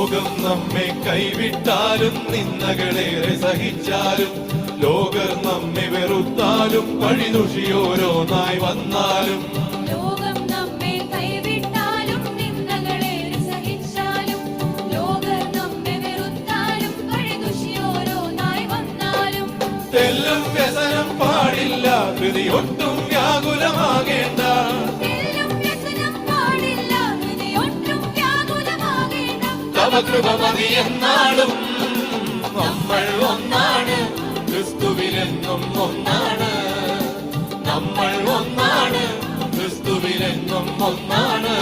ലോകം നമ്മെ കൈവിട്ടാലും നിന്ദകളേറെ സഹിച്ചാലും ലോകർ നമ്മെ വെറുത്താലും പഴിദുഷിയോരോന്നായി വന്നാലും ലോകം നമ്മെ കൈവിട്ടാലും നിന്ദകളേറെ സഹിച്ചാലും ലോകർ നമ്മെ വെറുത്താലും പഴിദുഷിയോരോന്നായി വന്നാലും തെല്ലും വ്യസനം പാടില്ല ഹൃദി ഒട്ടും വ്യാകുലമാകേണ്ട കൃപ മതി എന്നാളും നമ്മൾ ഒന്നാണ് ക്രിസ്തുവിലെന്നും ഒന്നാണ് നമ്മൾ ഒന്നാണ് ക്രിസ്തുവിലെന്നും ഒന്നാണ്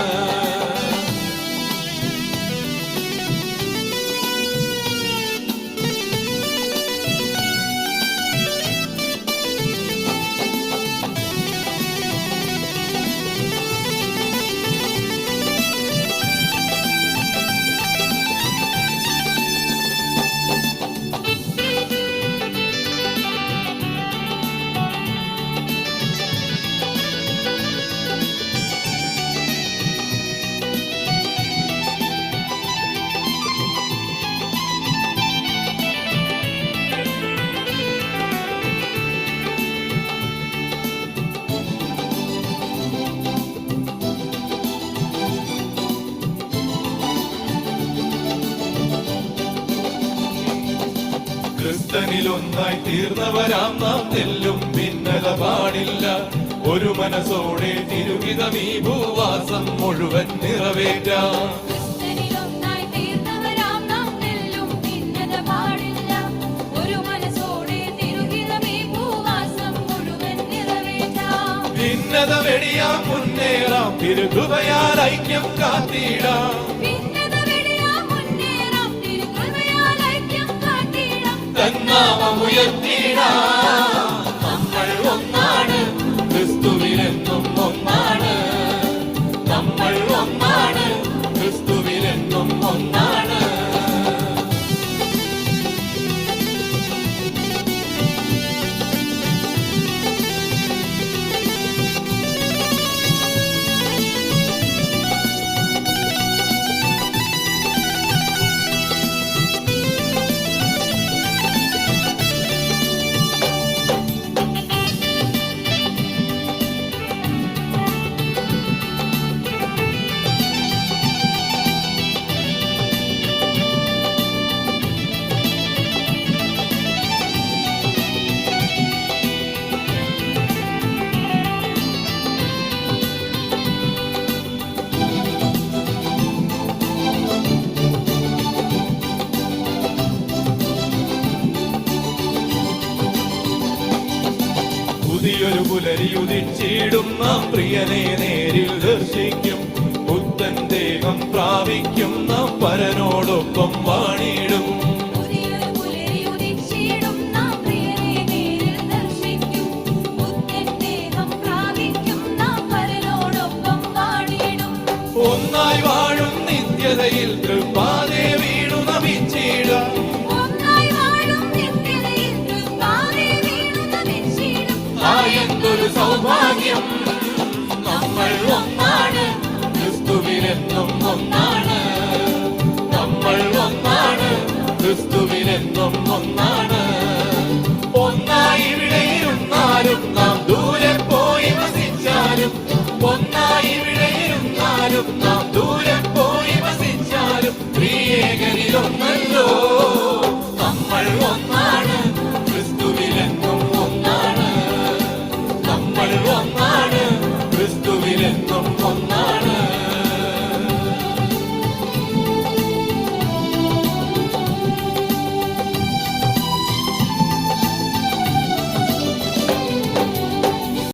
ക്രിസ്തനിലൊന്നായി തീർന്നവരാം നാം തെല്ലും ഭിന്നത പാടില്ല ഒരു മനസ്സോടെ തിരുവിധം ഈ ഭൂവാസം മുഴുവൻ നിറവേറ്റാം ഭിന്നത വെടിയാം മുന്നേറാം തിരുകൃപയാൽ ഐക്യം കാത്തിടാം തന്നാമമുയർത്തിടാം നമ്മൾ ഒന്നാണ് ക്രിസ്തുവിലെന്നും ഒന്നാണ് നമ്മൾ ഒന്നാണ് ക്രിസ്തുവിലെന്നും ഒന്നാണ് പുതിയൊരു പുലരിയുദിച്ചിടും നാം പ്രിയനെ നേരിൽ ദർശിക്കും പുത്തൻ ദേഹം പ്രാപിക്കും നാം പരനോടൊപ്പം വാണിടും ഒന്നായി